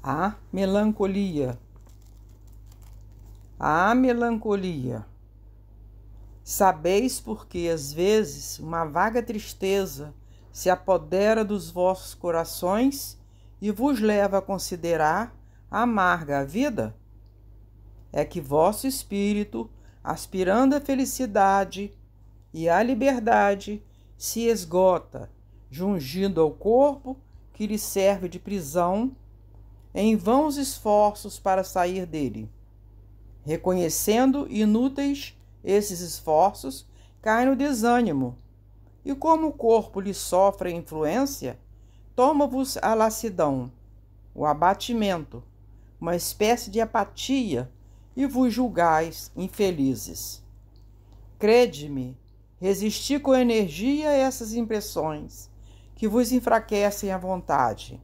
A melancolia. A melancolia. Sabeis porque, às vezes, uma vaga tristeza se apodera dos vossos corações e vos leva a considerar amarga a vida? É que vosso espírito, aspirando à felicidade e à liberdade, se esgota, jungindo ao corpo que lhe serve de prisão, em vãos esforços para sair dele. Reconhecendo inúteis esses esforços, cai no desânimo, e como o corpo lhe sofre a influência, toma-vos a lassidão, o abatimento, uma espécie de apatia, e vos julgais infelizes. Crede-me, resisti com energia a essas impressões, que vos enfraquecem a vontade.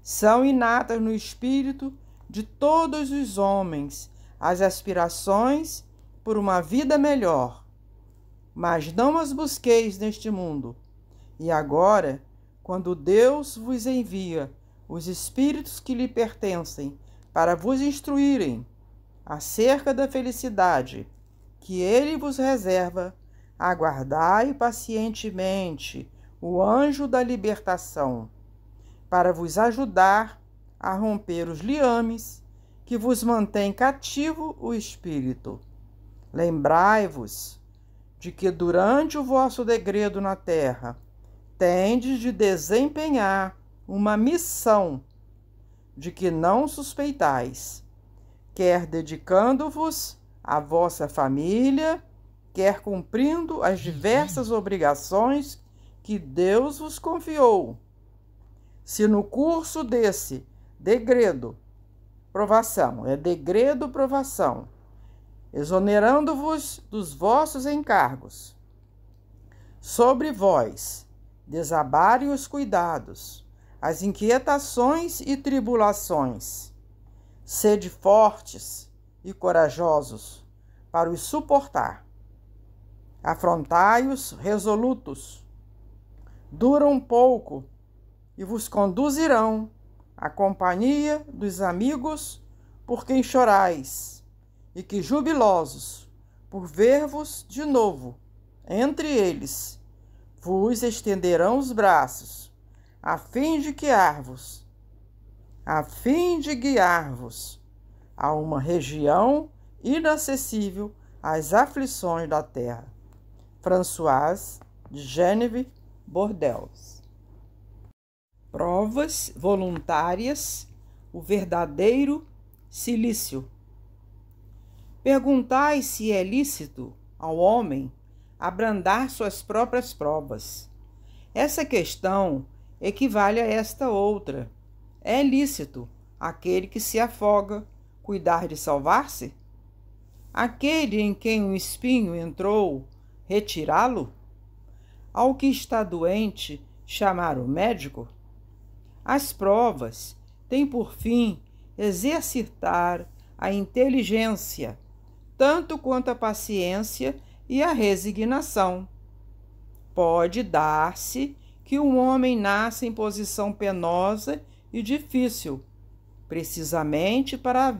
São inatas no espírito de todos os homens as aspirações por uma vida melhor, mas não as busqueis neste mundo. E agora, quando Deus vos envia os espíritos que lhe pertencem para vos instruírem acerca da felicidade que ele vos reserva, aguardai pacientemente o anjo da libertação, para vos ajudar a romper os liames que vos mantém cativo o espírito. Lembrai-vos de que durante o vosso degredo na terra tendes de desempenhar uma missão de que não suspeitais, quer dedicando-vos à vossa família, quer cumprindo as diversas obrigações que Deus vos confiou. Se no curso desse degredo, provação, exonerando-vos dos vossos encargos, sobre vós desabarem os cuidados, as inquietações e tribulações, sede fortes e corajosos para os suportar. Afrontai-os resolutos, duram pouco e vos conduzirão à companhia dos amigos por quem chorais, e que jubilosos por ver-vos de novo entre eles, vos estenderão os braços, a fim de guiar-vos a uma região inacessível às aflições da terra. Françoise de Geneve, Bordeaux. Provas voluntárias, o verdadeiro cilício. Perguntai se é lícito ao homem abrandar suas próprias provas. Essa questão equivale a esta outra. É lícito aquele que se afoga cuidar de salvar-se? Aquele em quem um espinho entrou, retirá-lo? Ao que está doente, chamar o médico? As provas têm por fim exercitar a inteligência, tanto quanto a paciência e a resignação. Pode dar-se que um homem nasça em posição penosa e difícil, precisamente para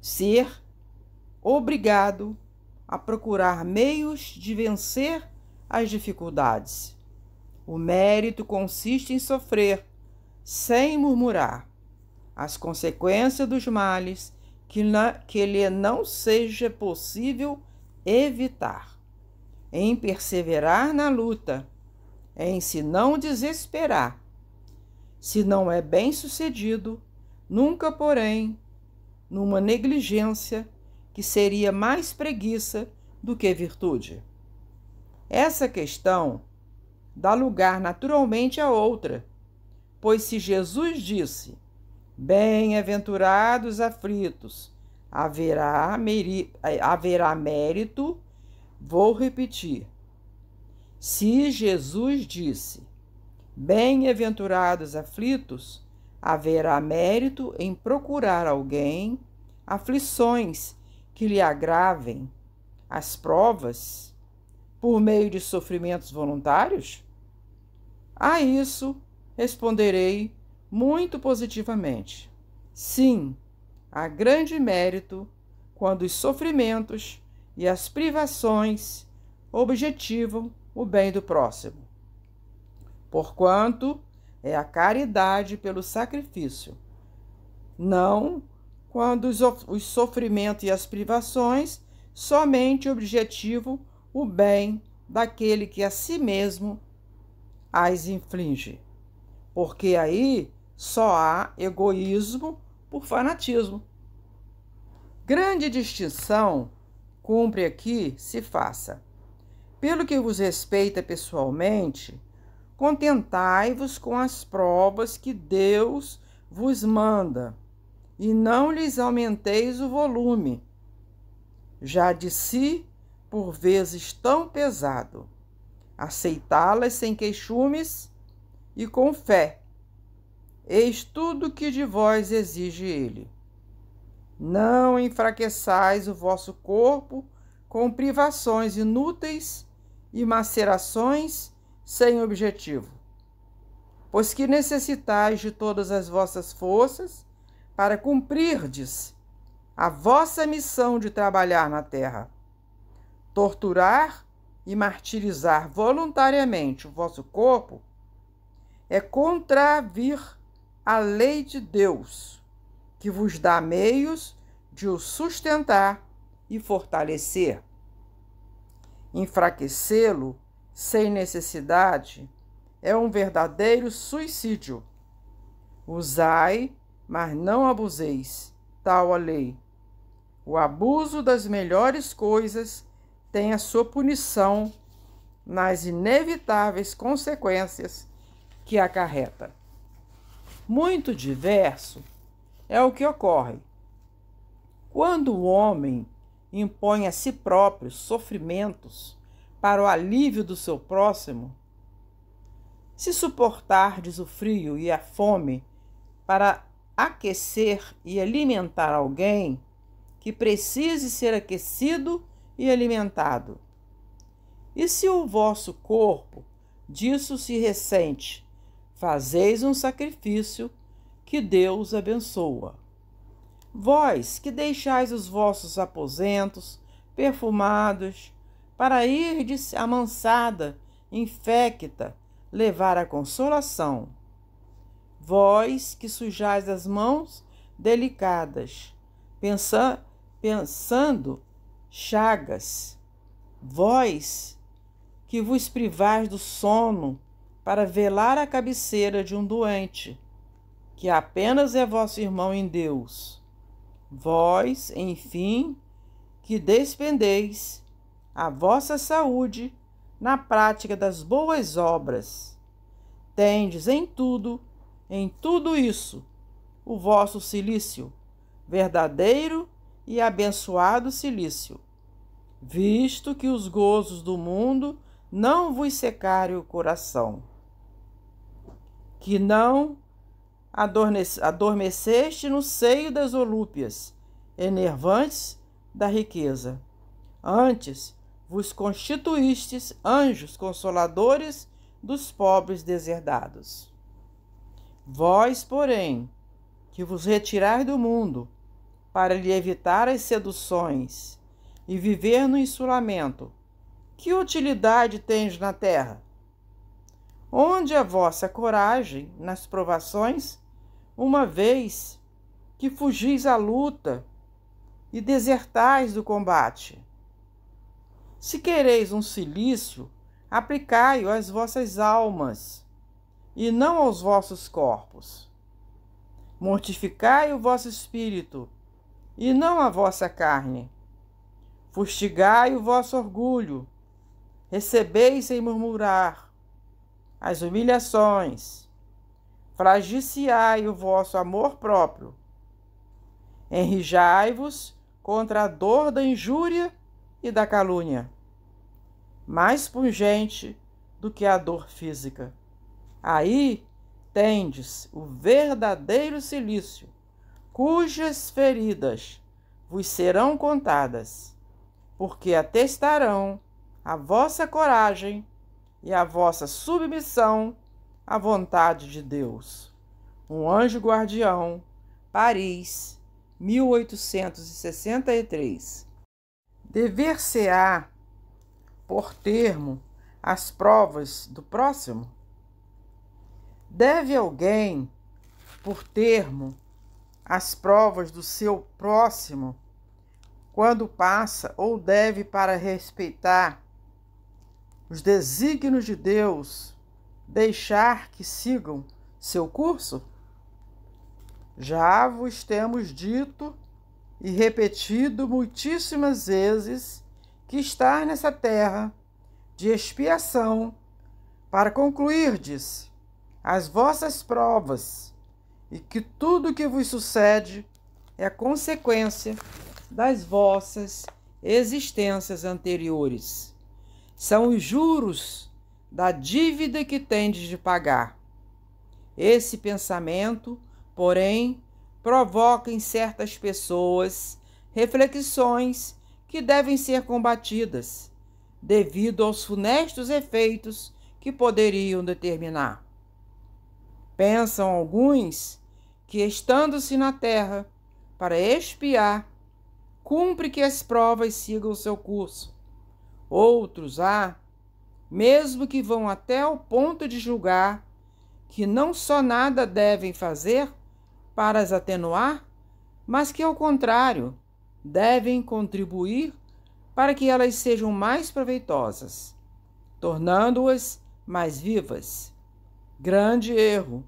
ser obrigado a procurar meios de vencer as dificuldades. O mérito consiste em sofrer, sem murmurar, as consequências dos males que lhe não seja possível evitar, em perseverar na luta, em se não desesperar. Se não é bem-sucedido, nunca, porém, numa negligência que seria mais preguiça do que virtude. Essa questão dá lugar naturalmente a outra, pois se Jesus disse: bem-aventurados aflitos, haverá mérito, vou repetir. Se Jesus disse: bem-aventurados aflitos, haverá mérito em procurar alguém, aflições que lhe agravem as provas por meio de sofrimentos voluntários? A isso responderei muito positivamente. Sim, há grande mérito quando os sofrimentos e as privações objetivam o bem do próximo, porquanto é a caridade pelo sacrifício, não quando os sofrimentos e as privações somente objetivam o bem daquele que a si mesmo as inflige, porque aí só há egoísmo por fanatismo. Grande distinção cumpre aqui se faça. Pelo que vos respeita pessoalmente, contentai-vos com as provas que Deus vos manda, e não lhes aumenteis o volume, já de si, por vezes tão pesado. Aceitá-las sem queixumes e com fé. Eis tudo que de vós exige ele. Não enfraqueçais o vosso corpo com privações inúteis e macerações sem objetivo, pois que necessitais de todas as vossas forças para cumprirdes a vossa missão de trabalhar na terra. Torturar e martirizar voluntariamente o vosso corpo é contravir a lei de Deus, que vos dá meios de o sustentar e fortalecer. Enfraquecê-lo sem necessidade é um verdadeiro suicídio. Usai, mas não abuseis, tal a lei. O abuso das melhores coisas tem a sua punição nas inevitáveis consequências que acarreta. Muito diverso é o que ocorre quando o homem impõe a si próprio sofrimentos para o alívio do seu próximo. Se suportardes o frio e a fome para aquecer e alimentar alguém que precise ser aquecido e alimentado, e se o vosso corpo disso se ressente, fazeis um sacrifício que Deus abençoa. Vós que deixais os vossos aposentos perfumados para irdes amansada, infecta, levar a consolação. Vós que sujais as mãos delicadas, pensando chagas. Vós que vos privais do sono para velar a cabeceira de um doente, que apenas é vosso irmão em Deus. Vós, enfim, que despendeis a vossa saúde na prática das boas obras. Tendes em tudo isso, o vosso cilício, verdadeiro e abençoado cilício, visto que os gozos do mundo não vos secarem o coração, que não adormeceste no seio das volúpias enervantes da riqueza. Antes vos constituístes anjos consoladores dos pobres deserdados. Vós, porém, que vos retirais do mundo para lhe evitar as seduções e viver no insulamento, que utilidade tendes na terra? Onde a vossa coragem nas provações, uma vez que fugis à luta e desertais do combate? Se quereis um cilício, aplicai-o às vossas almas, e não aos vossos corpos. Mortificai o vosso espírito, e não a vossa carne. Fustigai o vosso orgulho, recebei sem murmurar as humilhações, flagiciai o vosso amor próprio, enrijai-vos contra a dor da injúria e da calúnia, mais pungente do que a dor física. Aí tendes o verdadeiro cilício, cujas feridas vos serão contadas, porque atestarão a vossa coragem e a vossa submissão à vontade de Deus. Um Anjo Guardião, Paris, 1863. Dever-se-á por termo as provas do próximo? Deve alguém, por termo, as provas do seu próximo, quando passa, ou deve, para respeitar os desígnios de Deus, deixar que sigam seu curso? Já vos temos dito e repetido muitíssimas vezes que estar nessa terra de expiação para concluirdes as vossas provas, e que tudo o que vos sucede é consequência das vossas existências anteriores. São os juros da dívida que tendes de pagar. Esse pensamento, porém, provoca em certas pessoas reflexões que devem ser combatidas, devido aos funestos efeitos que poderiam determinar. Pensam alguns que, estando-se na terra para expiar, cumpre que as provas sigam o seu curso. Outros há, mesmo que vão até ao ponto de julgar que não só nada devem fazer para as atenuar, mas que, ao contrário, devem contribuir para que elas sejam mais proveitosas, tornando-as mais vivas. Grande erro!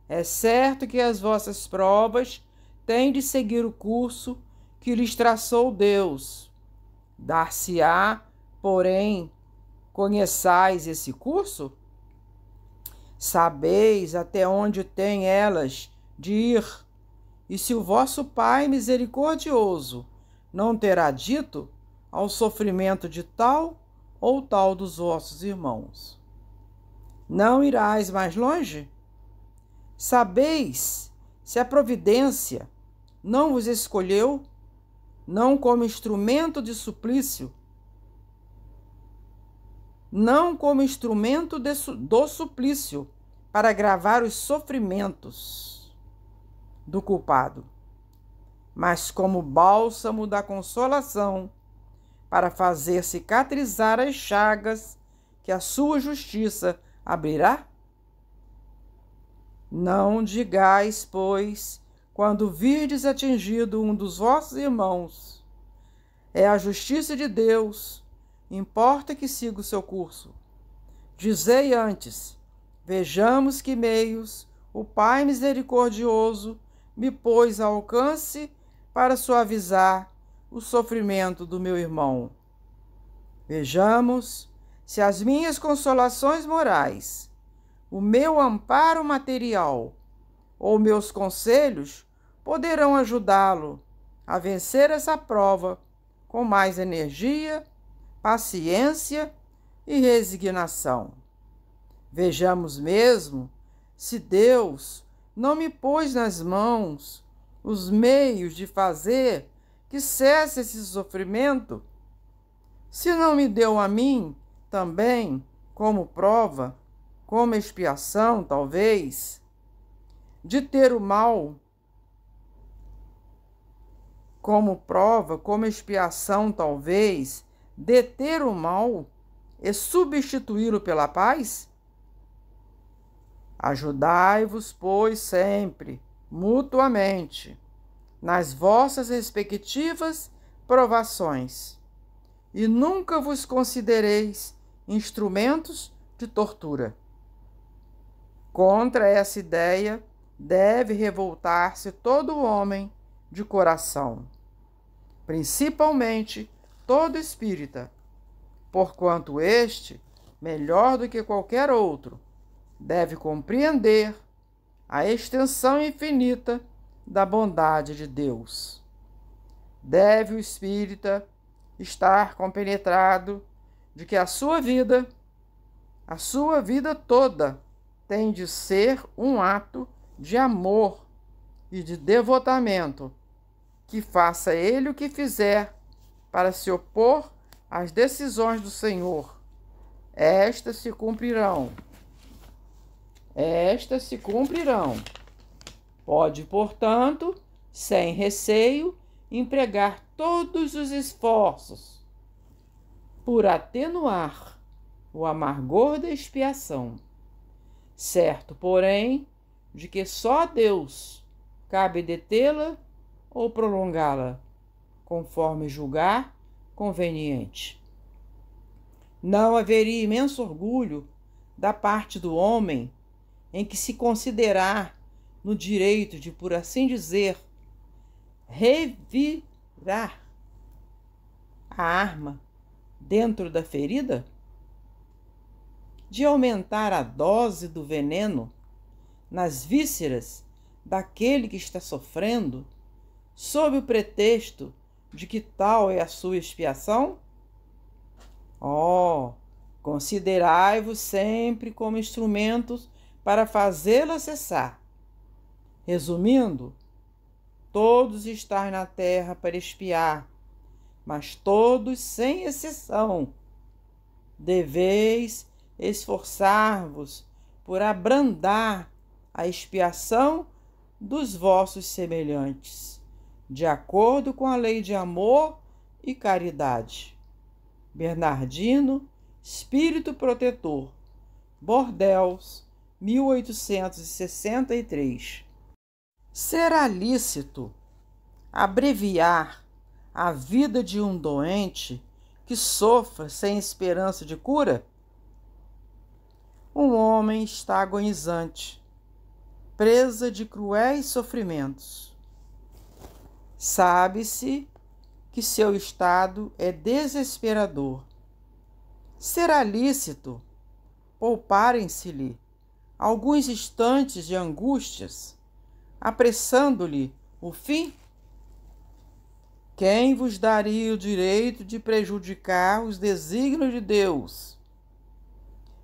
É certo que as vossas provas têm de seguir o curso que lhes traçou Deus. Dar-se-á, porém, conheçais esse curso? Sabeis até onde têm elas de ir, e se o vosso Pai misericordioso não terá dito ao sofrimento de tal ou tal dos vossos irmãos. Não irás mais longe? Sabeis se a providência não vos escolheu, não como instrumento de suplício, não como instrumento do suplício, para agravar os sofrimentos do culpado, mas como bálsamo da consolação, para fazer cicatrizar as chagas que a sua justiça abrirá? Não digais, pois, quando virdes atingido um dos vossos irmãos: é a justiça de Deus, importa que siga o seu curso. Dizei antes: vejamos que meios o Pai misericordioso me pôs ao alcance para suavizar o sofrimento do meu irmão. Vejamos se as minhas consolações morais, o meu amparo material ou meus conselhos poderão ajudá-lo a vencer essa prova com mais energia, paciência e resignação. Vejamos mesmo se Deus não me pôs nas mãos os meios de fazer que cesse esse sofrimento, se não me deu a mim também como prova, como expiação, talvez, de ter o mal, como prova, como expiação, talvez, de ter o mal e substituí-lo pela paz? Ajudai-vos, pois, sempre, mutuamente, nas vossas respectivas provações, e nunca vos considereis instrumentos de tortura. Contra essa ideia deve revoltar-se todo homem de coração, principalmente todo espírita, porquanto este, melhor do que qualquer outro, deve compreender a extensão infinita da bondade de Deus. Deve o espírita estar compenetrado de que a sua vida toda, tem de ser um ato de amor e de devotamento, que faça ele o que fizer para se opor às decisões do Senhor. Estas se cumprirão. Pode, portanto, sem receio, empregar todos os esforços por atenuar o amargor da expiação, certo, porém, de que só a Deus cabe detê-la ou prolongá-la, conforme julgar conveniente. Não haveria imenso orgulho da parte do homem em que se considerar no direito de, por assim dizer, revirar a arma dentro da ferida? De aumentar a dose do veneno nas vísceras daquele que está sofrendo, sob o pretexto de que tal é a sua expiação? Oh, considerai-vos sempre como instrumentos para fazê-la cessar. Resumindo, todos estáis na terra para expiar, mas todos, sem exceção, deveis esforçar-vos por abrandar a expiação dos vossos semelhantes, de acordo com a lei de amor e caridade. Bernardino, Espírito Protetor, Bordeaux, 1863. Será lícito abreviar a vida de um doente que sofra sem esperança de cura? Um homem está agonizante, presa de cruéis sofrimentos. Sabe-se que seu estado é desesperador. Será lícito pouparem-se-lhe alguns instantes de angústias, apressando-lhe o fim? Quem vos daria o direito de prejudicar os desígnios de Deus?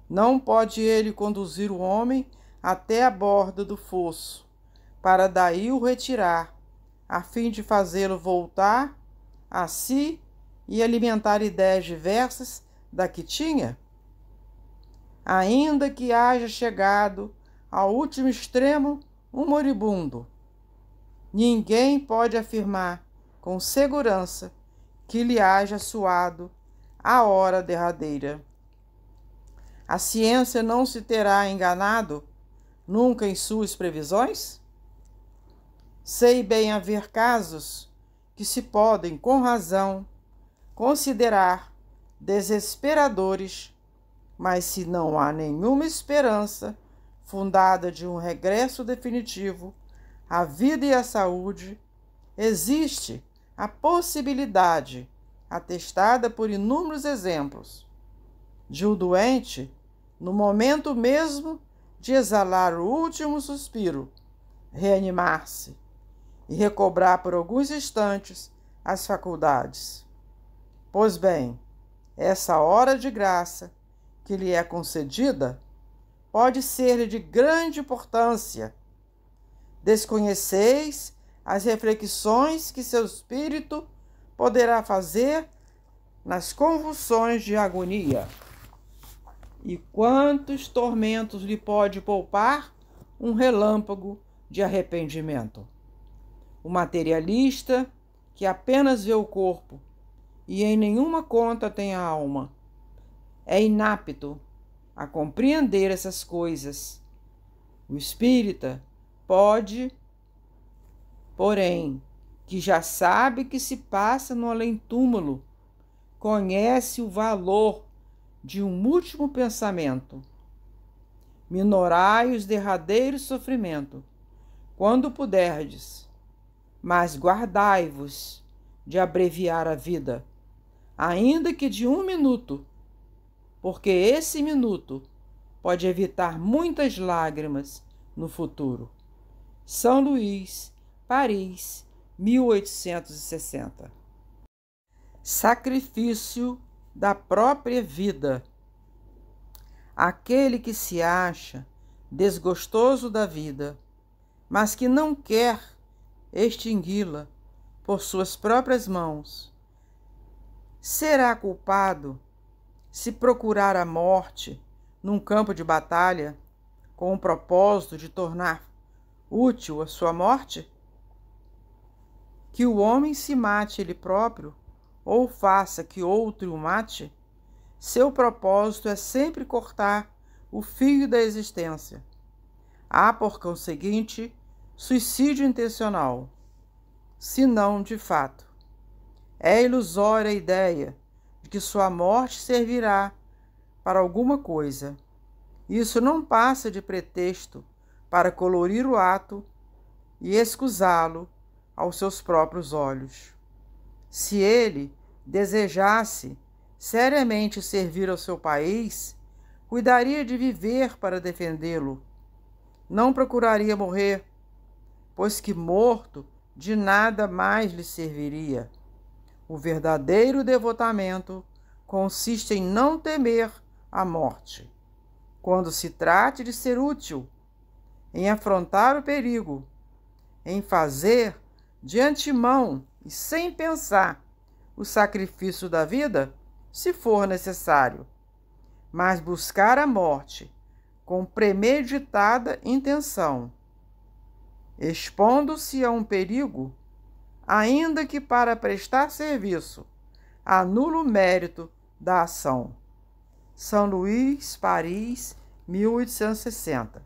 Não pode ele conduzir o homem até a borda do fosso, para daí o retirar, a fim de fazê-lo voltar a si e alimentar ideias diversas da que tinha? Ainda que haja chegado ao último extremo um moribundo, ninguém pode afirmar com segurança que lhe haja soado a hora derradeira. A ciência não se terá enganado nunca em suas previsões? Sei bem haver casos que se podem, com razão, considerar desesperadores, mas se não há nenhuma esperança fundada de um regresso definitivo à vida e à saúde, existe a possibilidade, atestada por inúmeros exemplos, de o doente, no momento mesmo de exalar o último suspiro, reanimar-se e recobrar por alguns instantes as faculdades. Pois bem, essa hora de graça que lhe é concedida pode ser-lhe de grande importância. Desconheceis as reflexões que seu espírito poderá fazer nas convulsões de agonia. E quantos tormentos lhe pode poupar um relâmpago de arrependimento? O materialista, que apenas vê o corpo e em nenhuma conta tem a alma, é inapto a compreender essas coisas. O espírita pode, porém, que já sabe que se passa no além-túmulo, conhece o valor de um último pensamento. Minorai os derradeiros sofrimentos, quando puderdes, mas guardai-vos de abreviar a vida, ainda que de 1 minuto, porque esse minuto pode evitar muitas lágrimas no futuro. São Luís, Paris, 1860. Sacrifício da própria vida. Aquele que se acha desgostoso da vida, mas que não quer extingui-la por suas próprias mãos, será culpado se procurar a morte num campo de batalha com o propósito de tornar útil à sua morte? Que o homem se mate ele próprio, ou faça que outro o mate, seu propósito é sempre cortar o fio da existência. Há, por conseguinte, suicídio intencional, se não de fato. É ilusória a ideia de que sua morte servirá para alguma coisa. Isso não passa de pretexto para colorir o ato e escusá-lo aos seus próprios olhos. Se ele desejasse seriamente servir ao seu país, cuidaria de viver para defendê-lo. Não procuraria morrer, pois que morto de nada mais lhe serviria. O verdadeiro devotamento consiste em não temer a morte, quando se trate de ser útil, em afrontar o perigo, em fazer de antemão e sem pensar o sacrifício da vida, se for necessário, mas buscar a morte com premeditada intenção, expondo-se a um perigo, ainda que para prestar serviço, anula o mérito da ação. São Luís, Paris, 1860.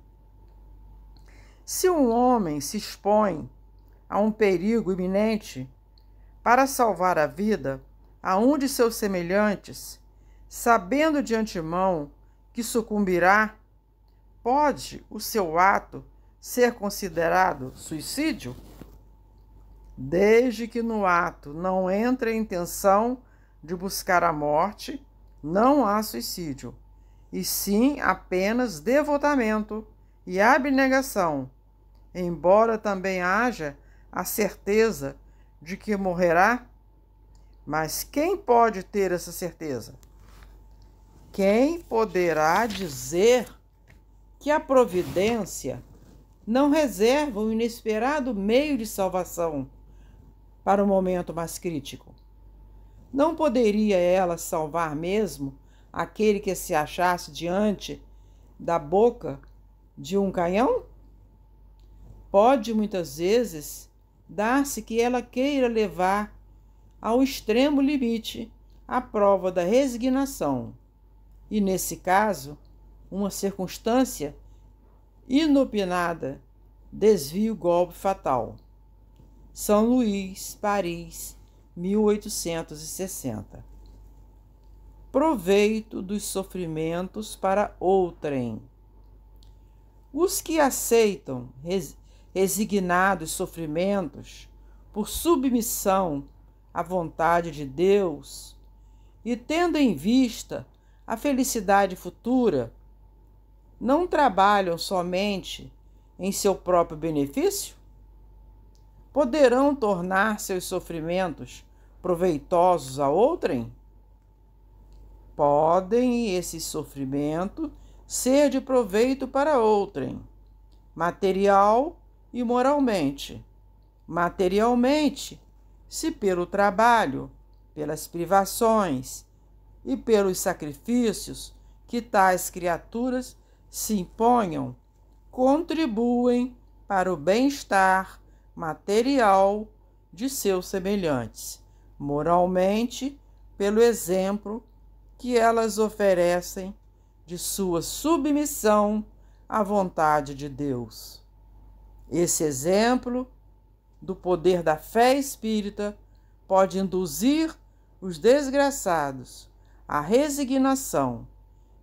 Se um homem se expõe a um perigo iminente para salvar a vida a um de seus semelhantes, sabendo de antemão que sucumbirá, pode o seu ato ser considerado suicídio? Desde que no ato não entre a intenção de buscar a morte, não há suicídio, e sim apenas devotamento e abnegação, embora também haja a certeza de que morrerá. Mas quem pode ter essa certeza? Quem poderá dizer que a providência não reserva um inesperado meio de salvação para o momento mais crítico? Não poderia ela salvar mesmo aquele que se achasse diante da boca de um canhão? Pode muitas vezes dar-se que ela queira levar ao extremo limite a prova da resignação, e nesse caso, uma circunstância inopinada desvia o golpe fatal. São Luís, Paris, 1860. Proveito dos sofrimentos para outrem. Os que aceitam resignados sofrimentos por submissão à vontade de Deus e tendo em vista a felicidade futura, não trabalham somente em seu próprio benefício? Poderão tornar seus sofrimentos proveitosos a outrem? Podem esses sofrimentos ser de proveito para outrem, material e moralmente. Materialmente, se pelo trabalho, pelas privações e pelos sacrifícios que tais criaturas se imponham, contribuem para o bem-estar material de seus semelhantes, moralmente, pelo exemplo que elas oferecem de sua submissão à vontade de Deus. Esse exemplo do poder da fé espírita pode induzir os desgraçados à resignação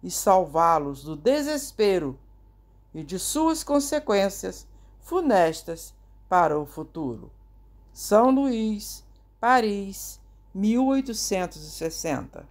e salvá-los do desespero e de suas consequências funestas para o futuro. São Luís, Paris, 1860.